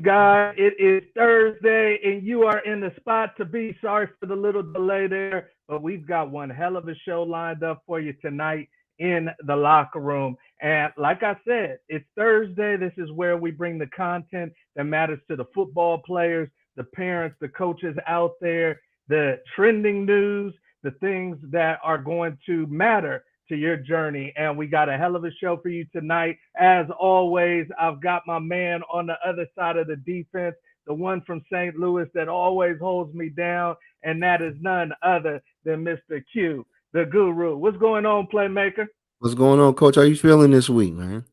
guys. It is Thursday, and you are in the spot to be. Sorry for the little delay there, but we've got one hell of a show lined up for you tonight in the locker room. And like I said, it's Thursday. This is where we bring the content that matters to the football players, the parents, the coaches out there, the trending news, the things that are going to matter to your journey. And we got a hell of a show for you tonight. As always, I've got my man on the other side of the defense, the one from St. Louis that always holds me down, and that is none other than Mr. Q, the guru. What's going on, Playmaker? What's going on, Coach? How you feeling this week, man?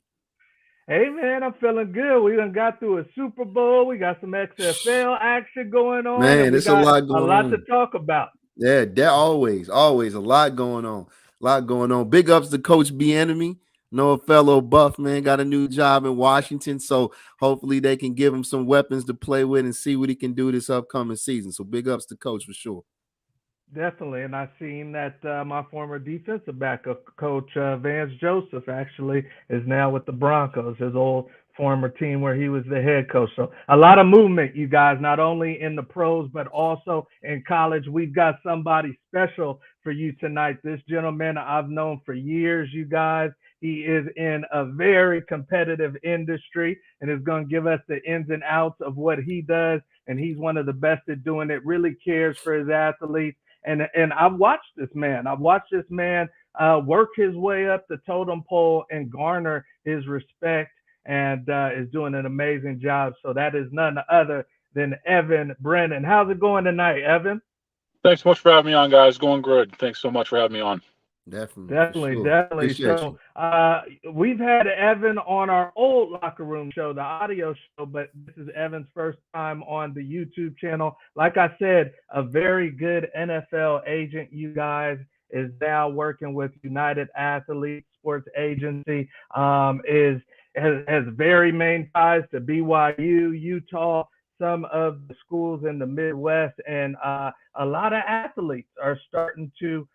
Hey, man, I'm feeling good. We done got through a Super Bowl. We got some XFL action going on, and Man, we it's a got lot a going lot to on. talk about. Yeah, that always a lot going on. A lot going on. Big ups to Coach B Enemy. Know a fellow buff man got a new job in Washington, so hopefully they can give him some weapons to play with and see what he can do this upcoming season. So big ups to Coach for sure. Definitely, and I've seen that my former defensive backup coach Vance Joseph actually is now with the Broncos, his old former team where he was the head coach. So a lot of movement, you guys, not only in the pros but also in college. We've got somebody special for you tonight. This gentleman I've known for years, you guys. He is in a very competitive industry and is going to give us the ins and outs of what he does. And he's one of the best at doing it. Really cares for his athletes, and I've watched this man. I've watched this man work his way up the totem pole and garner his respect, and is doing an amazing job. So that is none other than Evan Brennan. How's it going tonight, Evan? Thanks so much for having me on, guys. Going good. Thanks so much for having me on. Definitely, for Definitely, sure. definitely. Appreciate So you. we've had Evan on our old locker room show, the audio show, but this is Evan's first time on the YouTube channel. Like I said, a very good NFL agent, you guys, is now working with United Athlete Sports Agency. Has very main ties to BYU, Utah, some of the schools in the Midwest, and a lot of athletes are starting to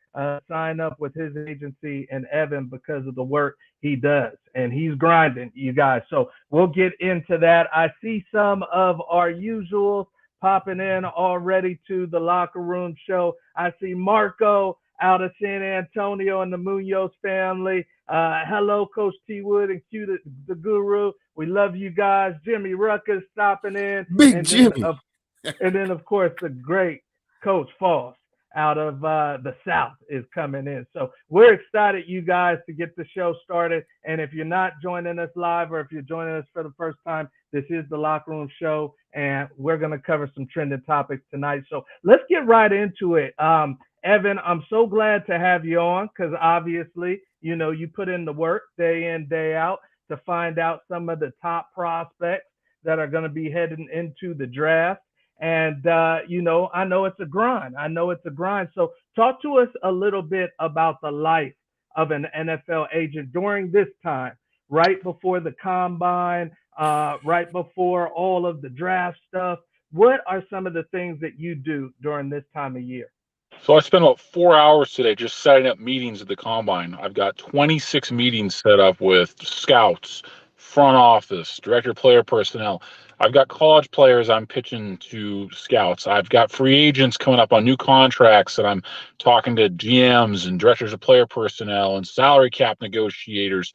sign up with his agency and Evan because of the work he does. And he's grinding, you guys. So we'll get into that. I see some of our usuals popping in already to the locker room show. I see Marco out of San Antonio and the Munoz family. Hello, Coach T. Wood and Q, the guru. We love you guys. Jimmy Ruckus stopping in. Big And then, Jimmy. of course, the great Coach Foss out of the South is coming in. So we're excited, you guys, to get the show started. And if you're not joining us live or if you're joining us for the first time, this is the Locker Room Show, and we're going to cover some trending topics tonight. So let's get right into it. Evan, I'm so glad to have you on because obviously, you know, you put in the work day in, day out to find out some of the top prospects that are going to be heading into the draft. And, you know, I know it's a grind. I know it's a grind. So talk to us a little bit about the life of an NFL agent during this time, right before the combine, right before all of the draft stuff. What are some of the things that you do during this time of year? So I spent about 4 hours today just setting up meetings at the combine. I've got 26 meetings set up with scouts, front office, director of player personnel. I've got college players I'm pitching to scouts. I've got free agents coming up on new contracts that I'm talking to GMs and directors of player personnel and salary cap negotiators.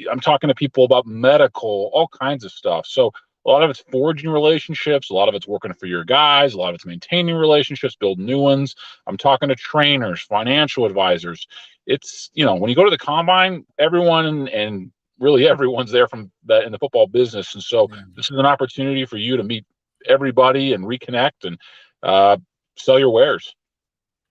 I'm talking to people about medical, all kinds of stuff. So a lot of it's forging relationships. A lot of it's working for your guys. A lot of it's maintaining relationships, building new ones. I'm talking to trainers, financial advisors. It's, you know, when you go to the combine, everyone and really everyone's there from that in the football business. And so this is an opportunity for you to meet everybody and reconnect and sell your wares.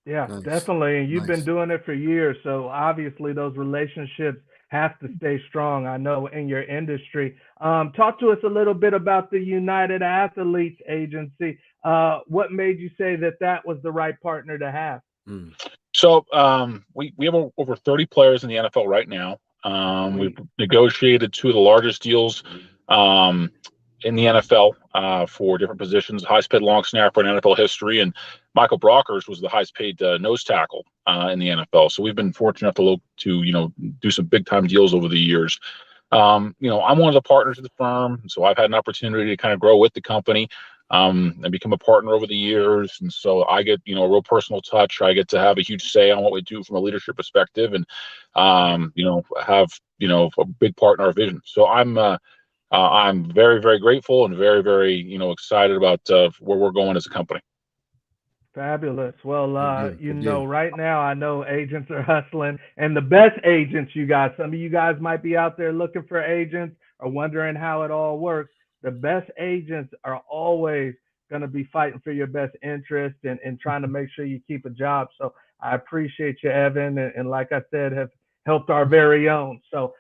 Yeah, Nice. definitely. And you've been Nice. doing it for years. So obviously those relationships have to stay strong, I know, in your industry. Talk to us a little bit about the United Athletes Agency. What made you say that that was the right partner to have? Mm. So we have over 30 players in the NFL right now. We've Sweet. negotiated two of the largest deals in the NFL for different positions, highest paid long snapper in NFL history, and Michael Brockers was the highest paid nose tackle in the NFL. So we've been fortunate enough to do some big time deals over the years. I'm one of the partners of the firm, so I've had an opportunity to kind of grow with the company and become a partner over the years. And so I get, a real personal touch. I get to have a huge say on what we do from a leadership perspective, and have a big part in our vision. So I'm very, very grateful and very, very excited about where we're going as a company. Fabulous. Well, Good deal. right now I know agents are hustling, and the best agents, you guys, some of you guys might be out there looking for agents or wondering how it all works. The best agents are always going to be fighting for your best interest and trying to make sure you keep a job. So I appreciate you, Evan, and like I said, have helped our very own. So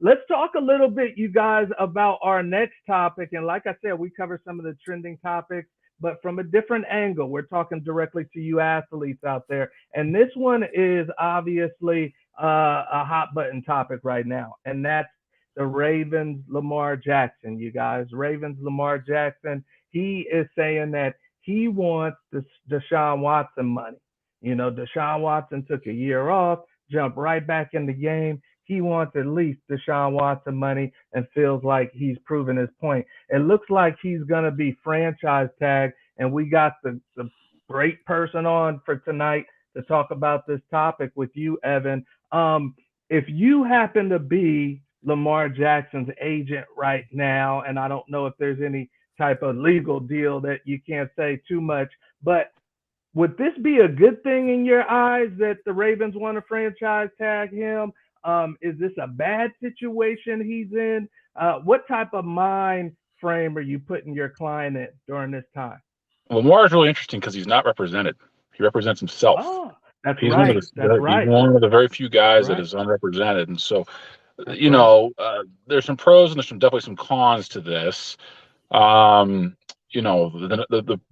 let's talk a little bit, you guys, about our next topic. And like I said, we cover some of the trending topics, but from a different angle. We're talking directly to you athletes out there. And this one is obviously a hot button topic right now, and that's the Ravens Lamar Jackson, you guys. Ravens Lamar Jackson, he is saying that he wants the Deshaun Watson money. Deshaun Watson took a year off, jumped right back in the game. He wants at least Deshaun Watson money and feels like he's proven his point. It looks like he's going to be franchise tagged, and we got the great person on for tonight to talk about this topic with you, Evan. If you happen to be Lamar Jackson's agent right now, and I don't know if there's any type of legal deal that you can't say too much, but would this be a good thing in your eyes that the Ravens want to franchise tag him? Is this a bad situation he's in? What type of mind frame are you putting your client in during this time? Lamar is really interesting because he's not represented. He represents himself. Oh, that's He's right. He's one of the very few guys that is unrepresented. And so, there's some pros and there's definitely some cons to this. The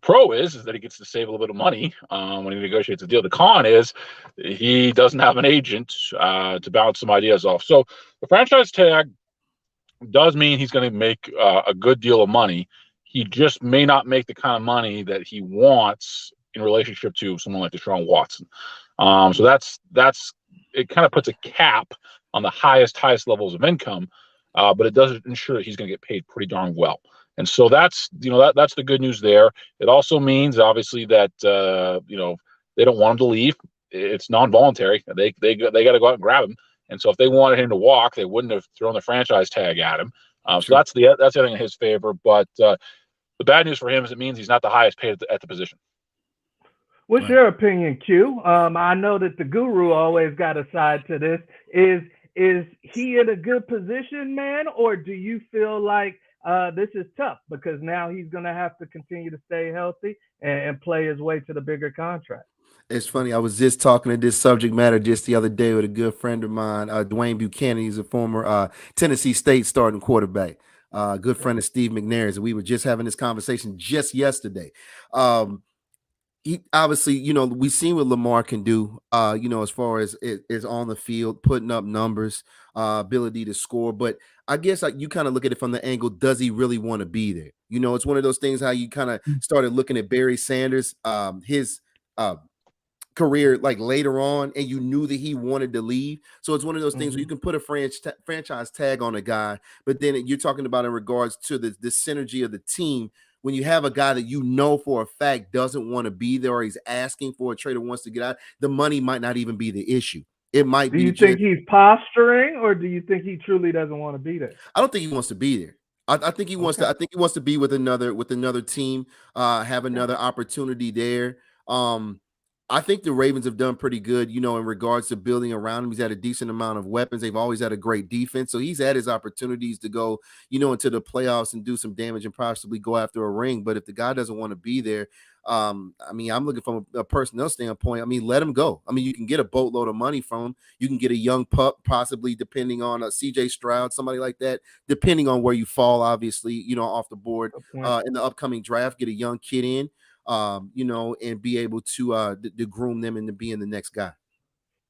pro is that he gets to save a little bit of money when he negotiates a deal. The con is he doesn't have an agent to bounce some ideas off. So the franchise tag does mean he's going to make a good deal of money. He just may not make the kind of money that he wants in relationship to someone like Deshaun Watson. So that's it. Kind of puts a cap on the highest levels of income, but it doesn't ensure that he's going to get paid pretty darn well. And so that's the good news there. It also means obviously that they don't want him to leave. It's non-voluntary. They got to go out and grab him. And so if they wanted him to walk, they wouldn't have thrown the franchise tag at him. So that's the other thing in his favor. But the bad news for him is it means he's not the highest paid at the position. What's your opinion, Q? I know that the guru always got a side to this. Is he in a good position, man, or do you feel like this is tough because now he's going to have to continue to stay healthy and play his way to the bigger contract? It's funny. I was just talking to this subject matter just the other day with a good friend of mine, Dwayne Buchanan. He's a former Tennessee State starting quarterback, good friend of Steve McNair's. And we were just having this conversation just yesterday. He obviously, we've seen what Lamar can do, as far as is on the field, putting up numbers, ability to score. But I guess you kind of look at it from the angle, does he really want to be there? It's one of those things how you kind of started looking at Barry Sanders, his career like later on, and you knew that he wanted to leave. So it's one of those things where you can put a franchise tag on a guy, but then you're talking about in regards to the synergy of the team. When you have a guy that for a fact doesn't want to be there, or he's asking for a trade or wants to get out, the money might not even be the issue. It might be. Do you think he's posturing, or do you think he truly doesn't want to be there? I don't think he wants to be there. I think he wants to. I think he wants to be with another team, have another opportunity there. I think the Ravens have done pretty good, in regards to building around him. He's had a decent amount of weapons. They've always had a great defense. So he's had his opportunities to go, into the playoffs and do some damage and possibly go after a ring. But if the guy doesn't want to be there, I'm looking from a personnel standpoint. Let him go. You can get a boatload of money from him. You can get a young pup, possibly depending on CJ Stroud, somebody like that, depending on where you fall, obviously, off the board in the upcoming draft, get a young kid in. And be able to groom them into being the next guy.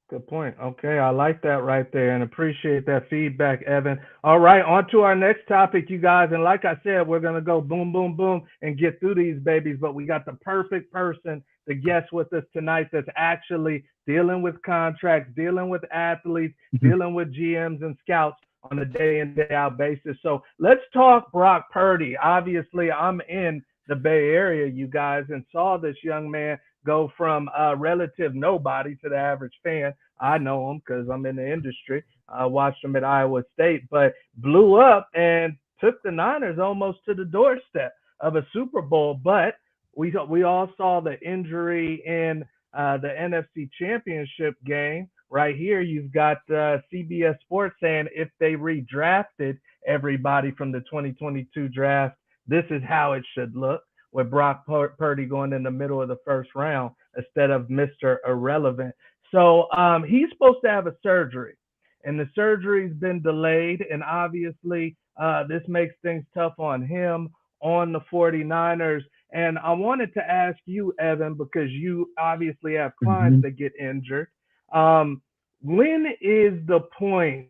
Good point. Okay, I like that right there and appreciate that feedback, Evan. All right, on to our next topic, you guys. And like I said, we're going to go boom, boom, boom and get through these babies, but we got the perfect person to guest with us tonight that's actually dealing with contracts, dealing with athletes, dealing with GMs and scouts on a day in, day out basis. So let's talk Brock Purdy. Obviously, I'm in the Bay Area, you guys, and saw this young man go from a relative nobody to the average fan. I know him because I'm in the industry. I watched him at Iowa State, but blew up and took the Niners almost to the doorstep of a Super Bowl. But we all saw the injury in the NFC Championship game. Right here, you've got CBS Sports saying if they redrafted everybody from the 2022 draft, this is how it should look, with Brock Purdy going in the middle of the first round instead of Mr. Irrelevant. So he's supposed to have a surgery, and the surgery's been delayed, and obviously this makes things tough on him, on the 49ers. And I wanted to ask you, Evan, because you obviously have clients that get injured. When is the point,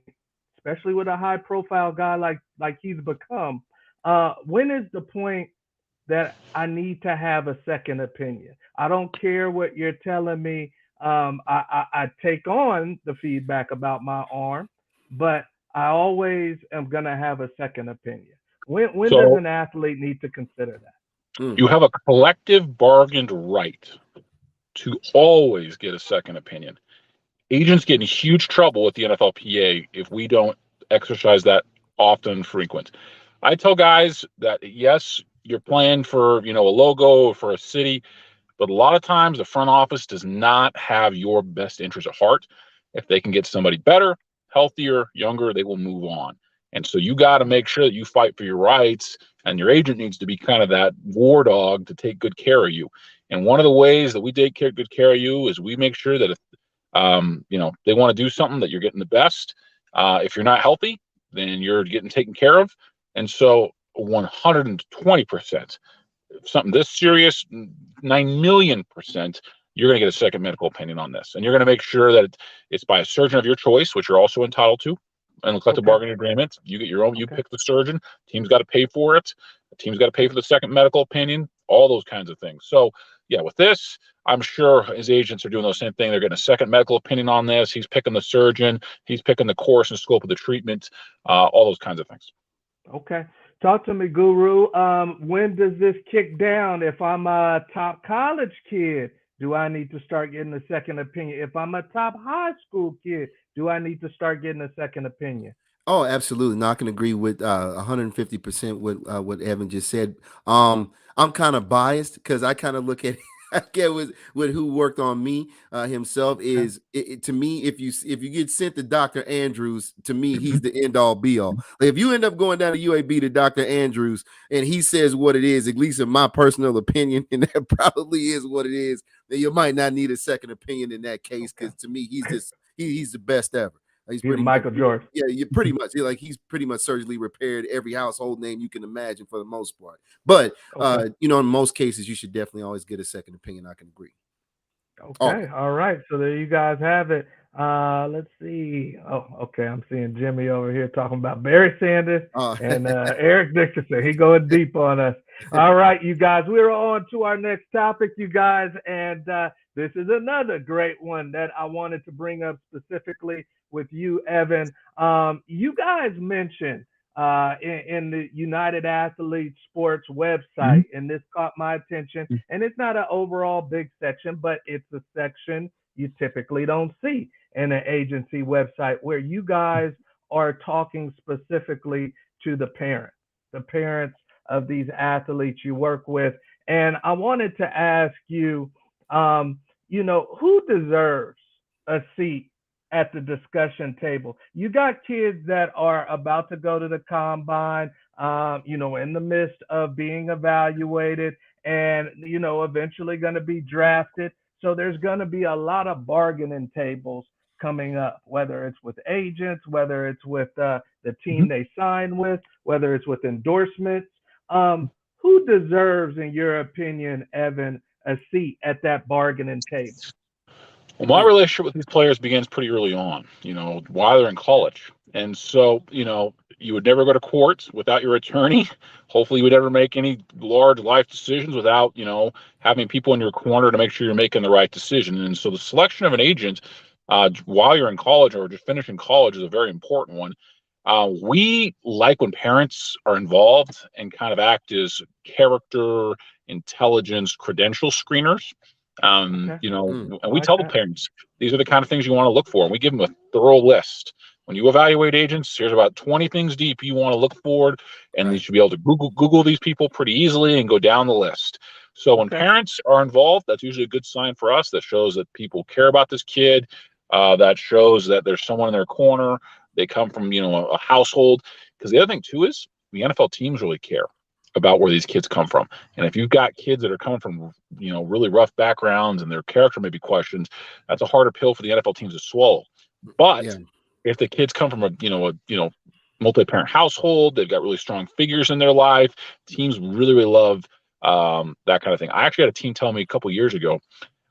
especially with a high-profile guy like he's become, when is the point that I need to have a second opinion? I don't care what you're telling me. I take on the feedback about my arm, but I always am going to have a second opinion. When does an athlete need to consider that? You have a collective bargained right to always get a second opinion. Agents get in huge trouble with the NFLPA if we don't exercise that often and frequent. I tell guys that, yes, you're playing for, a logo for a city, but a lot of times the front office does not have your best interest at heart. If they can get somebody better, healthier, younger, they will move on. And so you got to make sure that you fight for your rights, and your agent needs to be kind of that war dog to take good care of you. And one of the ways that we take good care of you is we make sure that if they want to do something, that you're getting the best. If you're not healthy, then you're getting taken care of. And so 120%, something this serious, 9,000,000%, you're going to get a second medical opinion on this. And you're going to make sure that it's by a surgeon of your choice, which you're also entitled to in the collective bargaining agreement. You get your own, you pick the surgeon, team's got to pay for it. The team's got to pay for the second medical opinion, all those kinds of things. So yeah, with this, I'm sure his agents are doing the same thing. They're getting a second medical opinion on this. He's picking the surgeon. He's picking the course and scope of the treatment, all those kinds of things. Okay. Talk to me, Guru. When does this kick down? If I'm a top college kid, do I need to start getting a second opinion? If I'm a top high school kid, do I need to start getting a second opinion? Oh, absolutely. No, I can agree with 150% with what Evan just said. I'm kind of biased because I kind of look at I get with who worked on me himself is to me, if you get sent to Dr. Andrews, to me he's the end all be all. Like if you end up going down to UAB to Dr. Andrews and he says what it is, at least in my personal opinion, and that probably is what it is, then you might not need a second opinion in that case, because to me he's the best ever. He's pretty Michael Jordan. Yeah, you pretty much. He's pretty much surgically repaired every household name you can imagine for the most part. But in most cases, you should definitely always get a second opinion. I can agree. Okay. All right. So there you guys have it. Let's see. Oh, okay. I'm seeing Jimmy over here talking about Barry Sanders and Eric Dickerson. He going deep on us. All right, you guys. We're on to our next topic, you guys, and this is another great one that I wanted to bring up specifically with you, Evan. You guys mentioned in the United Athletes Sports website, and this caught my attention, and it's not an overall big section, but it's a section you typically don't see in an agency website, where you guys are talking specifically to the parents of these athletes you work with. And I wanted to ask you, who deserves a seat at the discussion table? You got kids that are about to go to the combine, in the midst of being evaluated and, eventually going to be drafted. So there's going to be a lot of bargaining tables coming up, whether it's with agents, whether it's with the team they sign with, whether it's with endorsements. Who deserves, in your opinion, Evan, a seat at that bargaining table? Well, my relationship with these players begins pretty early on, while they're in college. And so, you would never go to court without your attorney. Hopefully you would never make any large life decisions without, having people in your corner to make sure you're making the right decision. And so the selection of an agent while you're in college or just finishing college is a very important one. We like when parents are involved and kind of act as character, intelligence, credential screeners. Okay. And I we like tell the that. parents, these are the kind of things you want to look for. And we give them a thorough list. When you evaluate agents, here's about 20 things deep you want to look for, and you should be able to Google these people pretty easily and go down the list. So when Okay. parents are involved, that's usually a good sign for us. That shows that people care about this kid. That shows that there's someone in their corner. They come from, a household. Because the other thing too is the NFL teams really care about where these kids come from. And if you've got kids that are coming from, really rough backgrounds and their character may be questioned, that's a harder pill for the NFL teams to swallow. But Yeah. if the kids come from a multi-parent household, they've got really strong figures in their life, teams really, really love that kind of thing. I actually had a team tell me a couple years ago,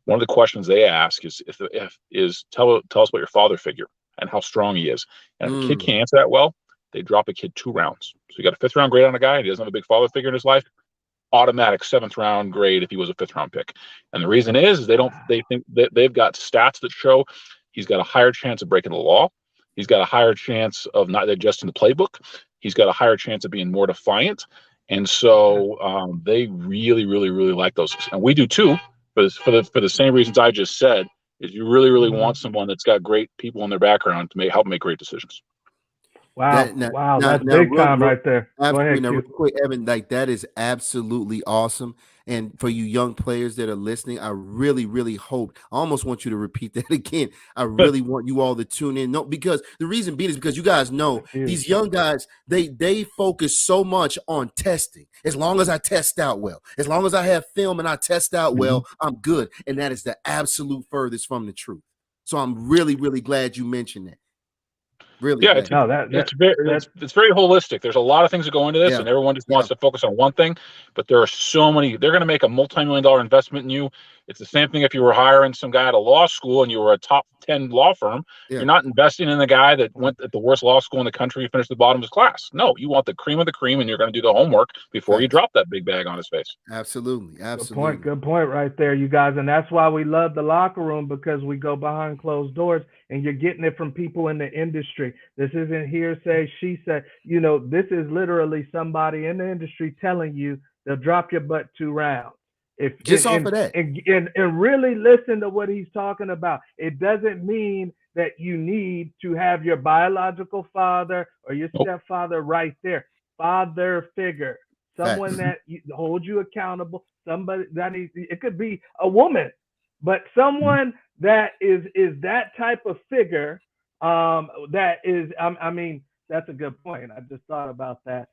one of the questions they ask is tell us about your father figure and how strong he is. And if a kid can't answer that well, they drop a kid 2 rounds. So you got a 5th round grade on a guy, and he doesn't have a big father figure in his life, automatic 7th round grade if he was a 5th round pick. And the reason is they think that they've got stats that show he's got a higher chance of breaking the law. He's got a higher chance of not adjusting the playbook. He's got a higher chance of being more defiant. And so they really, really, really like those. And we do too, for the same reasons I just said, is you really, really want someone that's got great people in their background to help make great decisions. Wow. Wow. That's big time right there. Go ahead, now, Q. real quick, Evan, like that is absolutely awesome. And for you young players that are listening, I really, really hope, I almost want you to repeat that again. I really want you all to tune in. No, because the reason being is because you guys know these young guys, they focus so much on testing. As long as I test out well, as long as I have film and I test out well, I'm good. And that is the absolute furthest from the truth. So I'm really, really glad you mentioned that. Really? Yeah, glad. it's very holistic. There's a lot of things that go into this, and everyone just wants to focus on one thing. But there are so many. They're going to make a multi-million-dollar investment in you. It's the same thing if you were hiring some guy at a law school and you were a top 10 law firm. Yeah. You're not investing in the guy that went at the worst law school in the country, finished the bottom of his class. No, you want the cream of the cream, and you're going to do the homework before you drop that big bag on his face. Absolutely. Good point right there, you guys. And that's why we love the locker room, because we go behind closed doors and you're getting it from people in the industry. This isn't hearsay, she said. This is literally somebody in the industry telling you they'll drop your butt 2 rounds. Off of that. And really listen to what he's talking about. It doesn't mean that you need to have your biological father or your stepfather right there. Father figure. Someone that holds you accountable. Somebody it could be a woman, but someone that is that type of figure. That is, I mean, that's a good point. I just thought about that.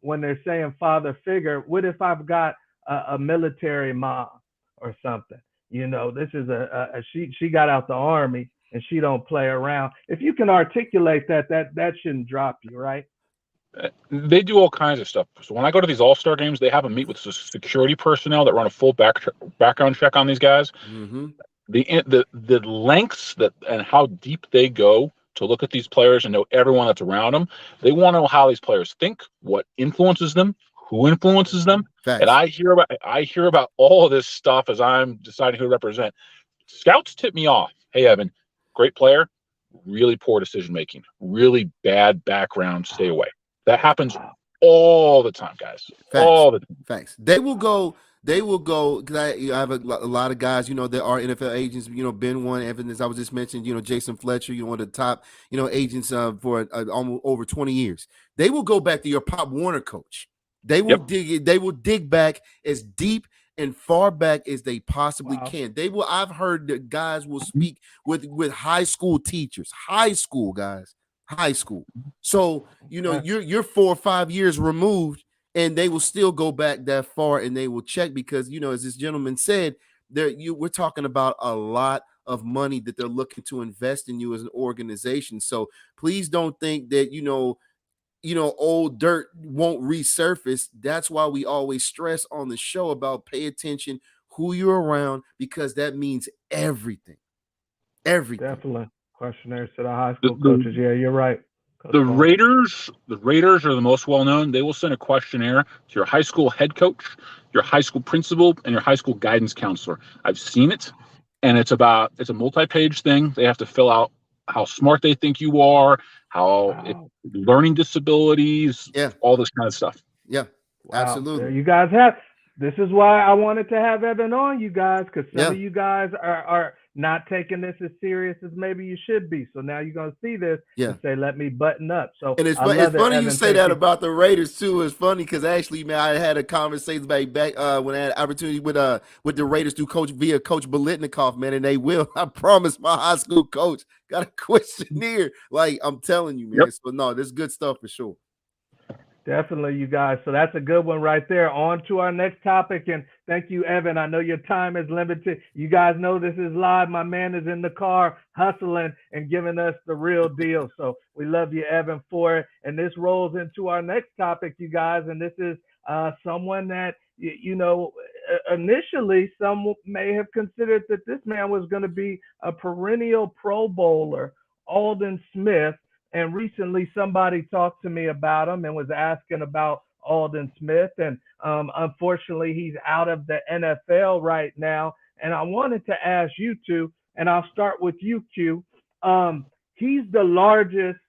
When they're saying father figure, what if I've got a military mom or something? This is she got out the army and she don't play around. If you can articulate that shouldn't drop you, right? They do all kinds of stuff. So when I go to these all-star games, they have them meet with security personnel that run a full background check on these guys. The lengths and how deep they go to look at these players and know everyone that's around them. They want to know how these players think, what influences them, who influences them. And I hear about all of this stuff as I'm deciding who to represent. Scouts tip me off. Hey, Evan, great player, really poor decision making, really bad background. Stay away. That happens all the time, guys. All the time. Facts. They will go. Because I have a lot of guys, that are NFL agents. Ben one, Evan, as I was just mentioning, Jason Fletcher, one of the top, agents for almost over 20 years. They will go back to your Pop Warner coach. They will dig back as deep and far back as they possibly can. They will. I've heard that guys will speak with high school teachers, high school guys. High school. So, you're 4 or 5 years removed and they will still go back that far and they will check because, as this gentleman said, we're talking about a lot of money that they're looking to invest in you as an organization. So please don't think that, old dirt won't resurface. That's why we always stress on the show about pay attention, who you're around, because that means everything. Everything. Definitely. Questionnaires to the high school coaches. Yeah, you're right. The Raiders are the most well-known. They will send a questionnaire to your high school head coach, your high school principal, and your high school guidance counselor. I've seen it, and it's a multi-page thing. They have to fill out how smart they think you are, learning disabilities, Yeah. all this kind of stuff. Yeah. Wow. Absolutely. There you guys have. This is why I wanted to have Evan on, you guys, because some of you guys are not taking this as serious as maybe you should be. So now you're gonna see this and say, "Let me button up." So and it's funny you say that about the Raiders too. It's funny because actually, man, I had a conversation back when I had opportunity with the Raiders through Coach Biletnikoff, man, and they will. I promise, my high school coach got a questionnaire. Like I'm telling you, man. So no, this is good stuff for sure. Definitely, you guys. So that's a good one right there. On to our next topic. And thank you, Evan. I know your time is limited. You guys know this is live. My man is in the car hustling and giving us the real deal. So we love you, Evan, for it. And this rolls into our next topic, you guys. And this is someone that, you know, initially some may have considered that this man was going to be a perennial Pro Bowler, Aldon Smith. And recently somebody talked to me about him and was asking about Aldon Smith. And unfortunately, he's out of the NFL right now. And I wanted to ask you two, and I'll start with you, Q. He's the largest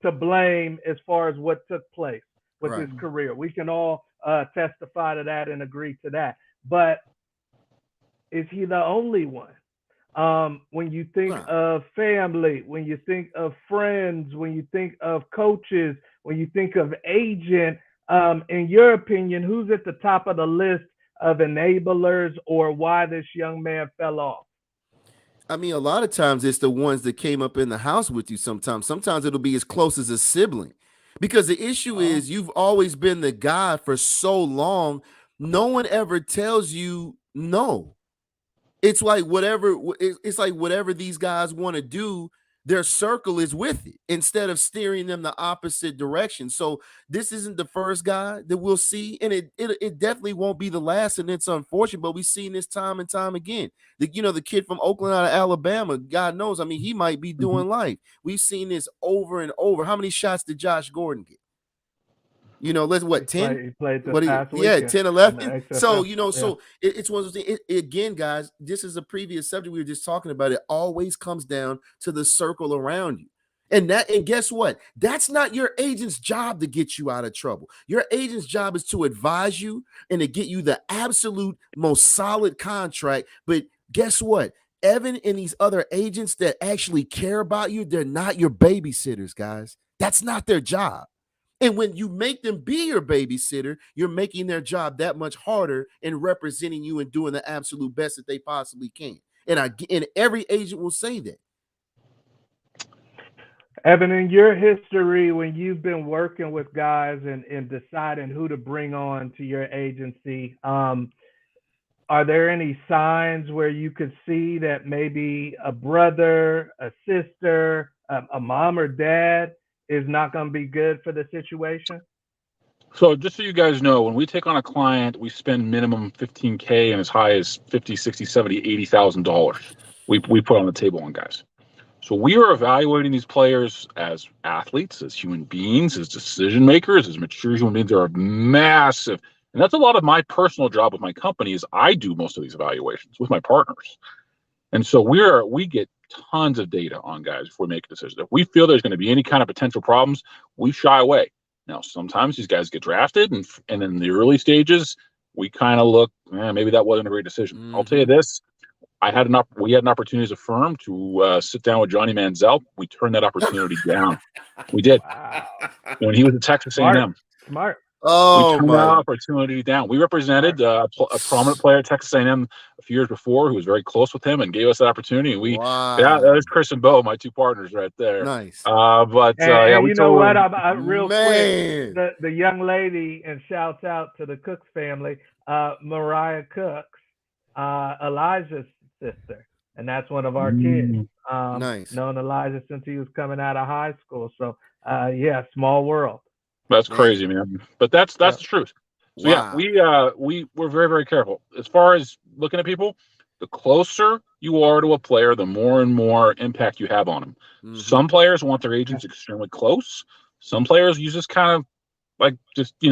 to blame as far as what took place with his career. We can all testify to that and agree to that. But is he the only one? When you think of family, when you think of friends, when you think of coaches, when you think of agent, in your opinion, who's at the top of the list of enablers or why this young man fell off? I mean, a lot of times it's the ones that came up in the house with you sometimes it'll be as close as a sibling, because the issue is you've always been the guy for so long. No one ever tells you no. It's like whatever these guys want to do, their circle is with it instead of steering them the opposite direction. So this isn't the first guy that we'll see, and it definitely won't be the last. And it's unfortunate, but we've seen this time and time again. The kid from Oakland out of Alabama, God knows, I mean, he might be doing life. We've seen this over and over. How many shots did Josh Gordon get? 10? He played the past week. 10, 11. So, so it's one of those things. Again, guys, this is a previous subject we were just talking about. It always comes down to the circle around you. And guess what? That's not your agent's job to get you out of trouble. Your agent's job is to advise you and to get you the absolute most solid contract. But guess what? Evan and these other agents that actually care about you, they're not your babysitters, guys. That's not their job. And when you make them be your babysitter, you're making their job that much harder in representing you and doing the absolute best that they possibly can. And every agent will say that. Evan, in your history, when you've been working with guys and deciding who to bring on to your agency, are there any signs where you could see that maybe a brother, a sister, a mom or dad is not going to be good for the situation? So just so you guys know, when we take on a client, we spend minimum $15K and as high as $50, $60, $70, $80,000 we put on the table on guys. So we are evaluating these players as athletes, as human beings, as decision makers, as mature human beings. They are massive. And that's a lot of my personal job with my company is I do most of these evaluations with my partners. And so we get tons of data on guys before we make a decision. If we feel there's going to be any kind of potential problems, we shy away. Now, sometimes these guys get drafted, and in the early stages, we kind of look, maybe that wasn't a great decision. Mm-hmm. I'll tell you this. We had an opportunity as a firm to sit down with Johnny Manziel. We turned that opportunity down. We did. Wow. When he was at Texas A&M. Smart. Oh, we turned that opportunity down. We represented a prominent player at Texas A&M a few years before who was very close with him and gave us that opportunity. And that is Chris and Bo, my two partners right there. Nice. You know what? Real quick, the young lady, and shouts out to the Cooks family, Mariah Cooks, Elijah's sister, and that's one of our kids. Nice. Known Elijah since he was coming out of high school. So, small world. That's crazy, man. But that's the truth. So we're very, very careful. As far as looking at people, the closer you are to a player, the more and more impact you have on them. Mm-hmm. Some players want their agents extremely close. Some players use this kind of like just, hey,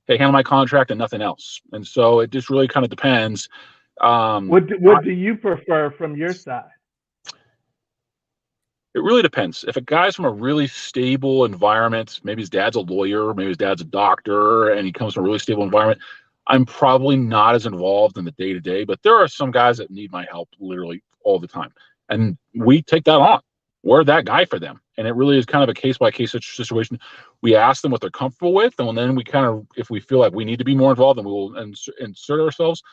handle my contract and nothing else. And so it just really kind of depends. What do you prefer from your side? It really depends. If a guy's from a really stable environment, maybe his dad's a lawyer, maybe his dad's a doctor, and he comes from a really stable environment, I'm probably not as involved in the day-to-day, but there are some guys that need my help literally all the time. And we take that on. We're that guy for them. And it really is kind of a case-by-case situation. We ask them what they're comfortable with, and then we kind of, if we feel like we need to be more involved, then we will insert ourselves.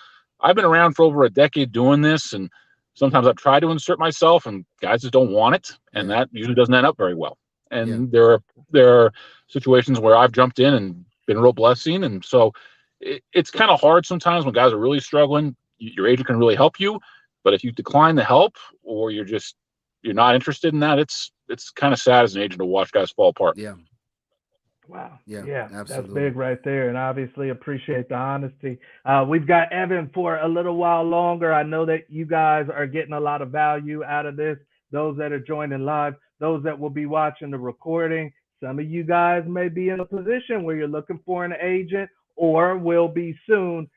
I've been around for over a decade doing this, and sometimes I've tried to insert myself, and guys just don't want it, and that usually doesn't end up very well. And there are situations where I've jumped in and been a real blessing, and so it's kind of hard sometimes when guys are really struggling. Your agent can really help you, but if you decline the help or you're not interested in that, it's kind of sad as an agent to watch guys fall apart. Yeah. Wow. Yeah, that's absolutely. big right there, and obviously appreciate the honesty. We've got Evan for a little while longer. I know that you guys are getting a lot of value out of this. Those that are joining live, those that will be watching the recording. Some of you guys may be in a position where you're looking for an agent or will be soon.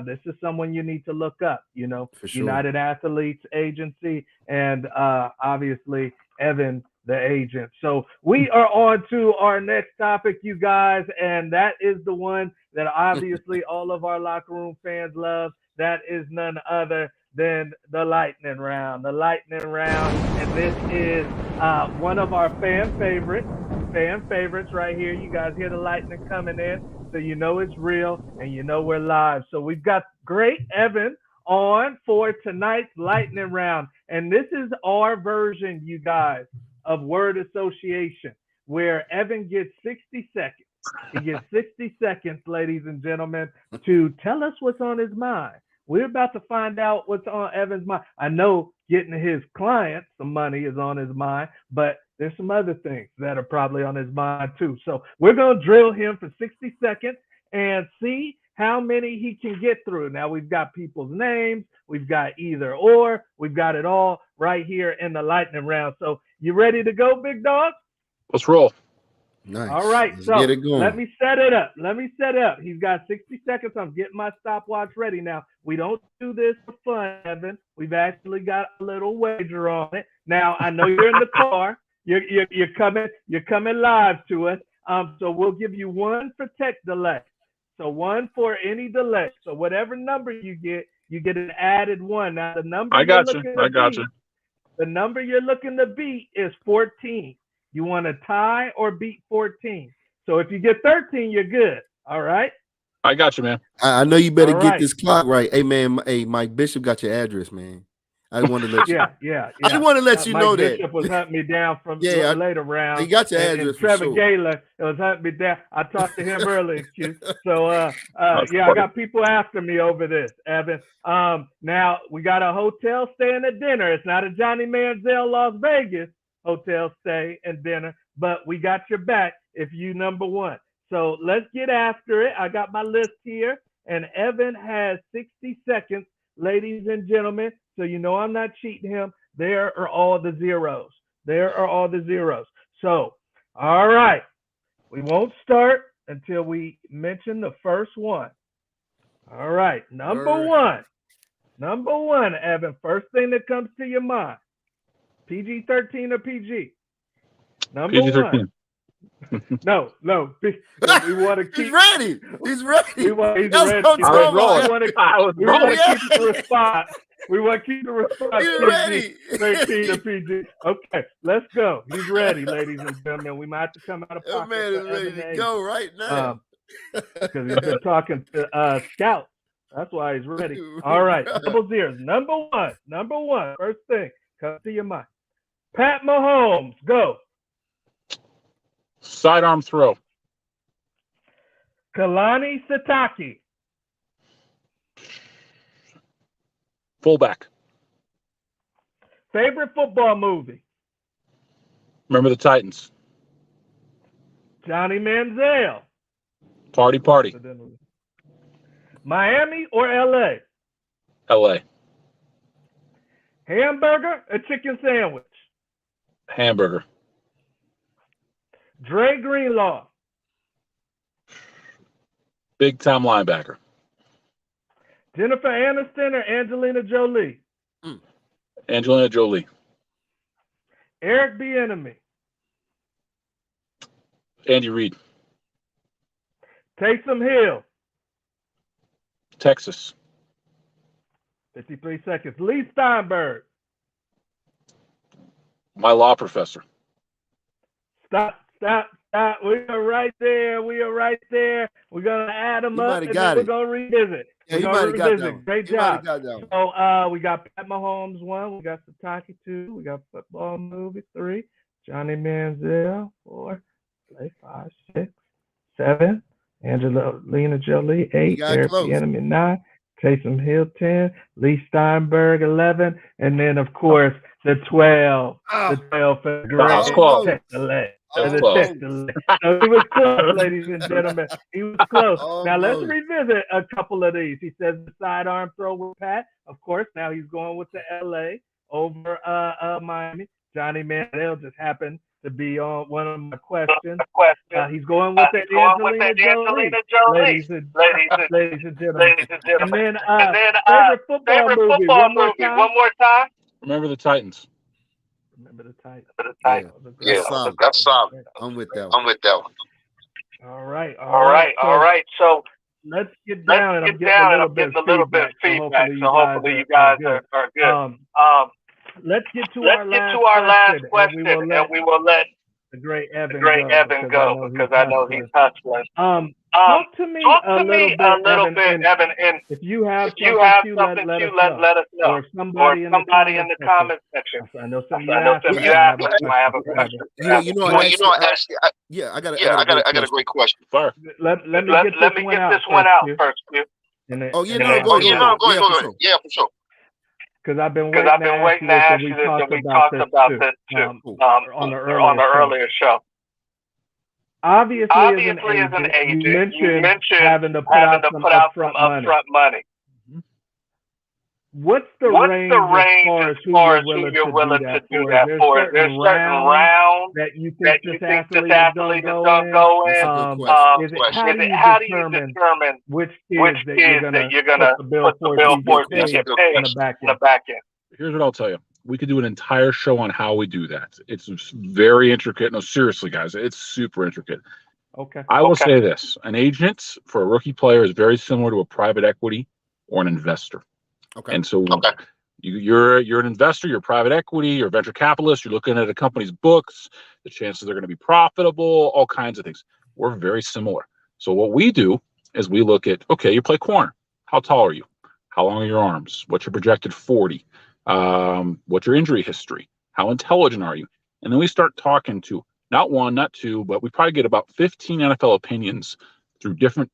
This is someone you need to look up, For sure. United Athletes Agency, and obviously Evan, the agent. So we are on to our next topic, you guys, and that is the one that obviously all of our locker room fans love. That is none other than the lightning round. The lightning round, and this is one of our fan favorites right here. You guys hear the lightning coming in, so you know it's real and you know we're live. So we've got great Evan on for tonight's lightning round, and this is our version, you guys, of word association, where Evan gets 60 seconds. He gets 60 seconds, ladies and gentlemen, to tell us what's on his mind. We're about to find out what's on Evan's mind. I know getting his clients some money is on his mind, but there's some other things that are probably on his mind too. So we're going to drill him for 60 seconds and see how many he can get through. Now, we've got people's names, we've got either or, we've got it all right here in the lightning round. So you ready to go, big dog? Let's roll. Nice. All right, Let's so get it going. let me set it up. He's got 60 seconds. I'm getting my stopwatch ready now. We don't do this for fun, Evan. We've actually got a little wager on it. Now, I know you're in the car. You're coming live to us. So we'll give you one for tech delay. So one for any delay. So whatever number you get an added one. Now the number I got you. The number you're looking to beat is 14. You want to tie or beat 14. So if you get 13, you're good. All right. I got you, man. I know you better All get right. this clock right. Hey, man. Hey, Mike Bishop got your address, man. I want to let you. Yeah. I just want to let you Mike know Bishop that. was hunting me down from later round. He got your address and for Trevor sure. Galen was hunting me down. I talked to him earlier, Q. So I got people after me over this, Evan. Now we got a hotel stay and a dinner. It's not a Johnny Manziel Las Vegas hotel stay and dinner, but we got your back if you number one. So let's get after it. I got my list here, and Evan has 60 seconds, ladies and gentlemen. So you know I'm not cheating him. There are all the zeros. So, all right. We won't start until we mention the first one. All right. Number one, Evan. First thing that comes to your mind. PG-13 or PG? Number PG-13. one. No. We want to keep. He's ready. He's ready. He's ready. I was rolling. Keep the response. We want to keep the response. He's ready. 13 to PG. Okay, let's go. He's ready, ladies and gentlemen. We might have to come out of pocket. That man is ready to go right now. Because he's been talking to Scout. That's why he's ready. All right, double zeros. Number one. First thing comes to your mind. Pat Mahomes, go. Sidearm throw. Kalani Sitake. Fullback. Favorite football movie? Remember the Titans. Johnny Manziel. Party. Miami or LA? LA. Hamburger or chicken sandwich? Hamburger. Dre Greenlaw. Big time linebacker. Jennifer Aniston or Angelina Jolie? Angelina Jolie. Eric Bieniemy. Andy Reid. Taysom Hill. Texas. 53 seconds. Lee Steinberg. My law professor. Stop. We are right there. We're going to add them up, and then we're going to revisit. Yeah, you might have got that one. Great job. So we got Pat Mahomes 1. We got Sataki 2. We got Football Movie 3. Johnny Manziel 4. Play 5, 6, 7. Angelina Jolie 8. Eric Bieniemy 9. Taysom Hill 10. Lee Steinberg 11. And then, of course, the 12. The 12 for the great Tech-Delay. So he was close, ladies and gentlemen. He was close. Now let's revisit a couple of these. He says the sidearm throw with Pat. Of course, now he's going with the LA over Miami. Johnny Manziel just happened to be on one of my questions. He's going with the Angelina Jolie. Ladies and gentlemen. And then favorite football movie. One more time. Remember the Titans. Remember the Titans. Yeah, that's solid. I'm with that one. All right. So let's get down. I'm getting a little bit of feedback. So hopefully you guys are good. Let's get to our last question, and we will let the great Evan go because I know he's hustling. Talk to me a little bit, Evan. And if you have something to let us know, or somebody in the comment section. I know some of you asked. I have a question. Actually, I got a great question. Let me get this one out first. Go ahead. Yeah, for sure. Because I've been waiting to ask you this, and we talked about this too on the earlier show. Obviously, as an agent, you mentioned having to put out some upfront money. What's the range as far as who you're willing to do that for? Is there a certain round that you think this athlete is going to go in? How do you determine which kids that you're going to put the bill for to get paid in the back end? Here's what I'll tell you. We could do an entire show on how we do that. It's very intricate. No, seriously, guys, it's super intricate. Okay. I will say this. An agent for a rookie player is very similar to a private equity or an investor. Okay. And so you're an investor, you're private equity, you're a venture capitalist, you're looking at a company's books, the chances they're going to be profitable, all kinds of things. We're very similar. So what we do is we look at, okay, you play corner. How tall are you? How long are your arms? What's your projected 40? What's your injury history? How intelligent are you? And then we start talking to not one, not two, but we probably get about 15 NFL opinions through different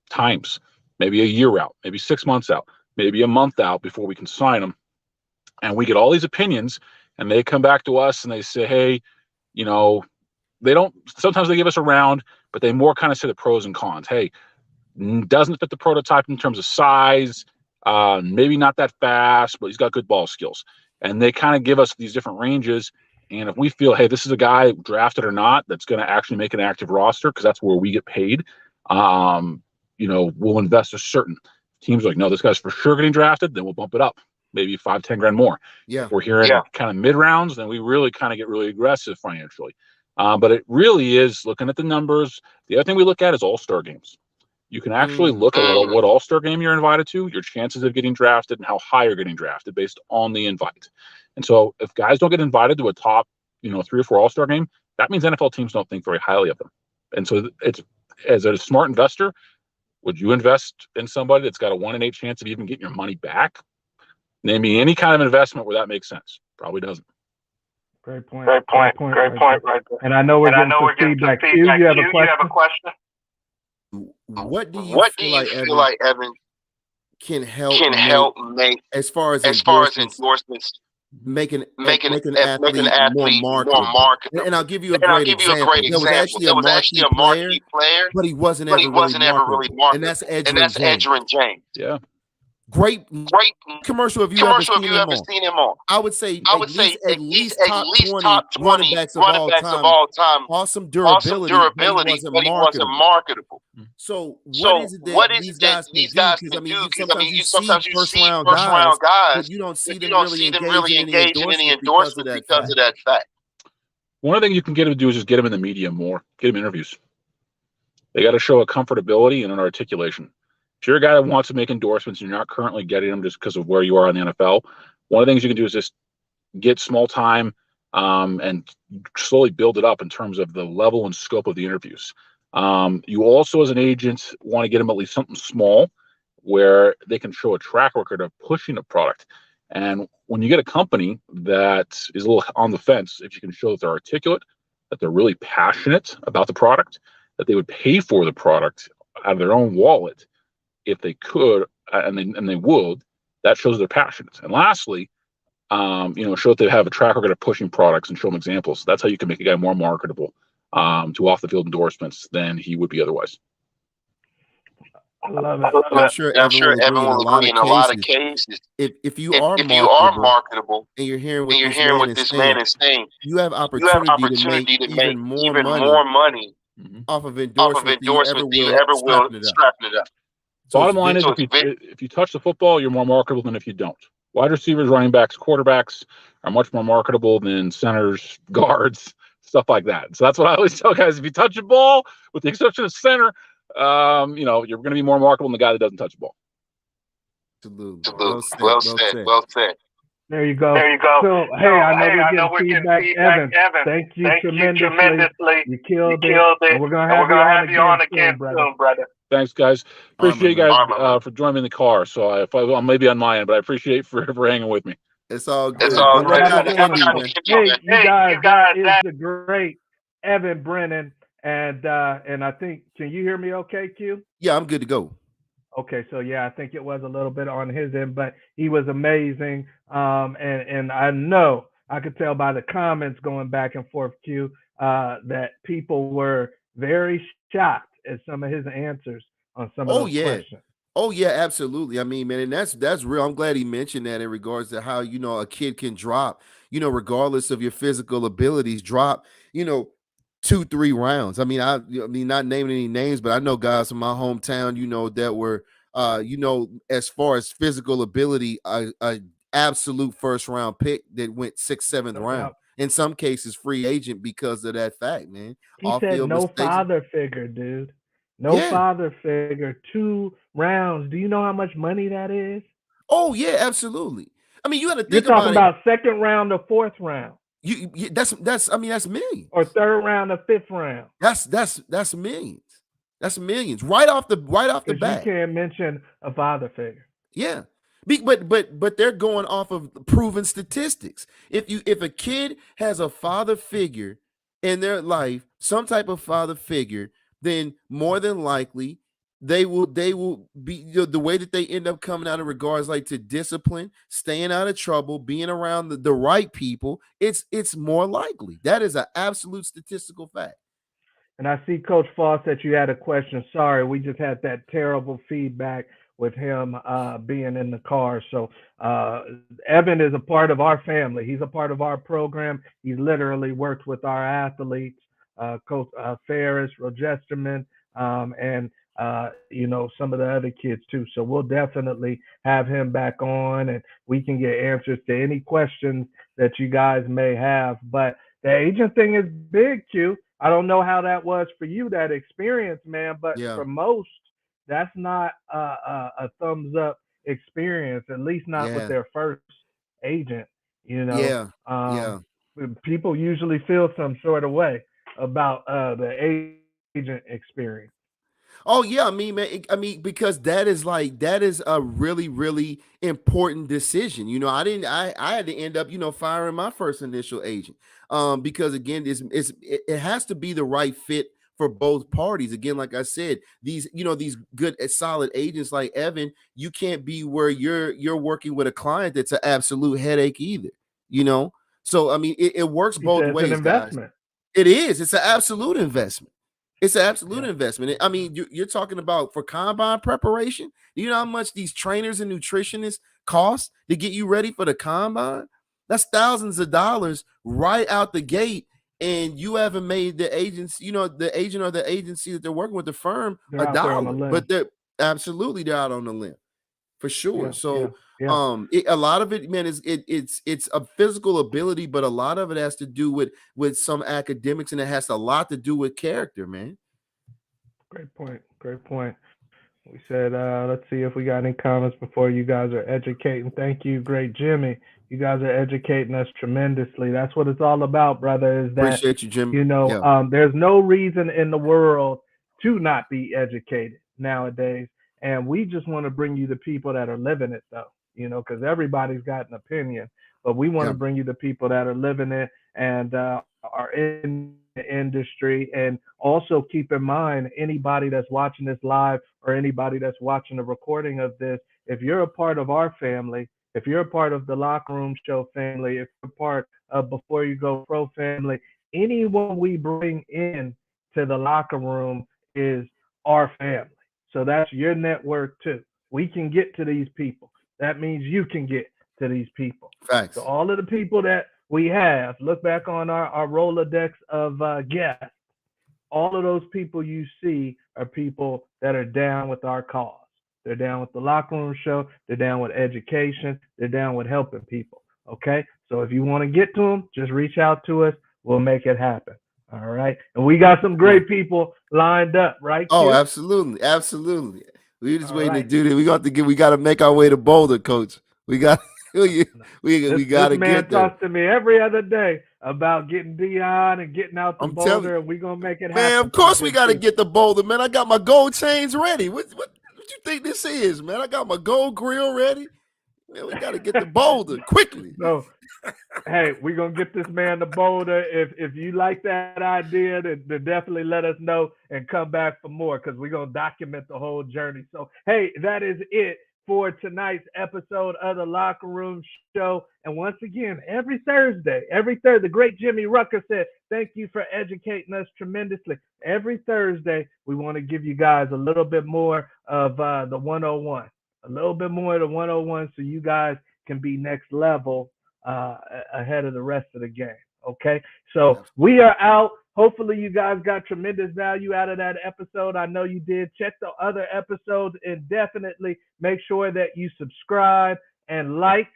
times, maybe a year out, maybe 6 months out, maybe a month out before we can sign them. And we get all these opinions and they come back to us and they say, hey, sometimes they give us a round, but they more kind of say the pros and cons. Hey, doesn't fit the prototype in terms of size, maybe not that fast, but he's got good ball skills. And they kind of give us these different ranges. And if we feel, hey, this is a guy, drafted or not, that's going to actually make an active roster, because that's where we get paid, we'll invest a certain. Teams are like, no, this guy's for sure getting drafted, then we'll bump it up, maybe $5-10 grand more. Yeah. If we're hearing kind of mid rounds, then we really kind of get really aggressive financially. But it really is looking at the numbers. The other thing we look at is all-star games. You can actually look at what all-star game you're invited to, your chances of getting drafted, and how high you're getting drafted based on the invite. And so if guys don't get invited to a top, 3 or 4 all-star game, that means NFL teams don't think very highly of them. And so it's, as a smart investor, would you invest in somebody that's got a 1 in 8 chance of even getting your money back? Name me any kind of investment where that makes sense. Probably doesn't. Great point right there. And I know we're getting some feedback. You have a question? What do you feel like Evan can help make as far as endorsements, making an athlete more marketable? And I'll give you a great example. There was actually a marquee player, but he wasn't ever really marketable. And that's Edgerrin James. Yeah. Great commercial if you ever seen him on. I would say at least top 20 running backs of all time. Awesome durability, but he wasn't marketable. So what is it that these guys can do? Because sometimes you see first round guys, but you don't see them really engaging in any endorsements because of that fact. One of the things you can get them to do is just get them in the media more, get them interviews. They got to show a comfortability and an articulation. If you're a guy that wants to make endorsements and you're not currently getting them just because of where you are in the NFL, one of the things you can do is just get small time and slowly build it up in terms of the level and scope of the interviews. You also, as an agent, want to get them at least something small where they can show a track record of pushing a product. And when you get a company that is a little on the fence, if you can show that they're articulate, that they're really passionate about the product, that they would pay for the product out of their own wallet if they could, and they would, that shows they're passionate. And lastly, show that they have a track record of pushing products and show them examples. That's how you can make a guy more marketable to off the field endorsements than he would be otherwise. I love it. I'm sure Evan will agree in a lot of cases. If you are marketable and you're hearing what this man is saying, you have opportunity to make even more money off of endorsements than you ever will strapping it up. Bottom line is, if you touch the football, you're more marketable than if you don't. Wide receivers, running backs, quarterbacks are much more marketable than centers, guards, stuff like that. So that's what I always tell guys. If you touch the ball, with the exception of center, you're going to be more marketable than the guy that doesn't touch the ball. Absolutely. Well said. There you go. So, hey, I know we're getting feedback. Evan, thank you tremendously. You killed it. And we're going to have you on again soon, brother. Thanks, guys. Appreciate you guys for joining me in the car. So I maybe on my end, but I appreciate for hanging with me. It's all good. Hey, you guys, that is the great Evan Brennan. And I think, can you hear me okay, Q? Yeah, I'm good to go. Okay, so yeah, I think it was a little bit on his end, but he was amazing. And I know I could tell by the comments going back and forth, Q, that people were very shocked at some of his answers on some of those questions. Oh yeah, absolutely. I mean, man, and that's real. I'm glad he mentioned that in regards to how, a kid can drop, regardless of your physical abilities, drop, 2-3 rounds. I mean, not naming any names, but I know guys from my hometown, that were, as far as physical ability, a absolute first round pick that went 6th, 7th round. In some cases, free agent because of that fact, man. He said no father figure, dude. No father figure. 2 rounds. Do you know how much money that is? Oh yeah, absolutely. I mean, you got to think You're talking about 2nd round or 4th round. That's millions. Or 3rd round or 5th round. That's millions. That's millions right off the bat. You can't mention a father figure. Yeah. But they're going off of proven statistics. If a kid has a father figure in their life, some type of father figure, then more than likely they will be the way that they end up coming out in regards like to discipline, staying out of trouble, being around the right people. It's more likely. That is an absolute statistical fact. And I see, Coach Foss, that you had a question. Sorry, we just had that terrible feedback with him being in the car. So Evan is a part of our family. He's a part of our program. He's literally worked with our athletes, Coach Ferris, Rogesterman, and some of the other kids too. So we'll definitely have him back on, and we can get answers to any questions that you guys may have. But the agent thing is big, Q. I don't know how that was for you, that experience, man, but for most, that's not a thumbs up experience, at least not with their first agent, People usually feel some sort of way about the agent experience. Oh yeah, I mean, man, because that is a really, really important decision. I had to end up, firing my first initial agent. Because again, it has to be the right fit for both parties. Again, like I said, these good, solid agents like Evan, you can't be where you're working with a client that's an absolute headache either. So I mean, it works both ways. It's an investment. Guys. It is. It's an absolute investment. It's an absolute investment. I mean, you're talking about for combine preparation. Do you know how much these trainers and nutritionists cost to get you ready for the combine? That's thousands of dollars right out the gate. And you haven't made the agents, the agent or the agency that they're working with, the firm, $1. But they're out on the limb for sure. Yeah. A lot of it, man, it's a physical ability, but a lot of it has to do with some academics, and it has a lot to do with character, man. Great point. Great point. We said, let's see if we got any comments before you guys are educating. Thank you, great Jimmy. You guys are educating us tremendously. That's what it's all about, brother, is that, Appreciate you, Jim. Yeah. there's no reason in the world to not be educated nowadays. And we just want to bring you the people that are living it, though, because everybody's got an opinion. But we want to bring you the people that are living it and are in the industry. And also keep in mind, anybody that's watching this live or anybody that's watching the recording of this, if you're a part of our family, if you're a part of the Locker Room Show family, if you're a part of Before You Go Pro family, anyone we bring in to the locker room is our family. So that's your network too. We can get to these people. That means you can get to these people. Facts. So all of the people that we have, look back on our Rolodex of guests. All of those people you see are people that are down with our cause. They're down with the Locker Room Show. They're down with education. They're down with helping people. Okay? So if you want to get to them, just reach out to us. We'll make it happen. All right? And we got some great people lined up, right? Oh, Q? absolutely. Absolutely. We're just waiting to do this. We got to make our way to Boulder, Coach. We got we got to get there. This man talks to me every other day about getting Dion and getting out to Boulder, and we're going to make it happen. Man, of course we got to get to Boulder, man. I got my gold chains ready. What you think this is, man? I got my gold grill ready. Man, we got to get to Boulder quickly. So, hey, we're going to get this man to Boulder. If you like that idea, then definitely let us know and come back for more, because we're going to document the whole journey. So, hey, that is it for tonight's episode of the Locker Room Show. And once again, every Thursday, the great Jimmy Rucker said, thank you for educating us tremendously. Every Thursday, we want to give you guys a little bit more of the 101, a little bit more of the 101, so you guys can be next level ahead of the rest of the game. Okay, so we are out. Hopefully you guys got tremendous value out of that episode. I know you did. Check the other episodes and definitely make sure that you subscribe and like,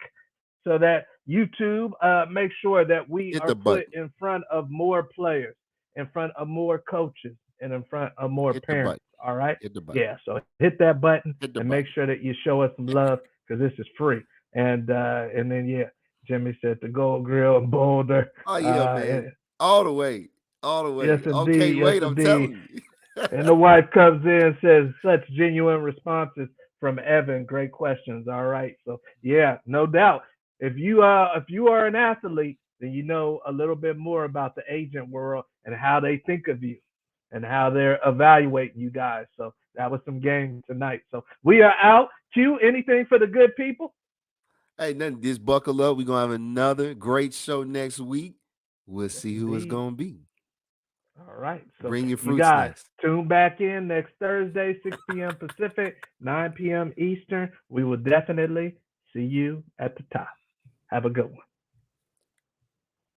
so that YouTube make sure that we are put in front of more players, in front of more coaches, and in front of more parents. All right? Yeah, so hit that button and make sure that you show us some love, because this is free. And then, yeah, Jimmy said the Gold Grill in Boulder. Oh, yeah, man. All the way. All the way. Yes, indeed. Okay, yes, wait, indeed. I'm telling you. And the wife comes in and says, such genuine responses from Evan. Great questions. All right. So, yeah, no doubt. If you are an athlete, then you know a little bit more about the agent world and how they think of you and how they're evaluating you guys. So that was some game tonight. So we are out. Q, anything for the good people? Hey, nothing. Just buckle up. We're going to have another great show next week. We'll see who it's going to be. All right. So bring your fruit you guys snacks. Tune back in next Thursday, 6 p.m. Pacific, 9 p.m. Eastern. We will definitely see you at the top. Have a good one.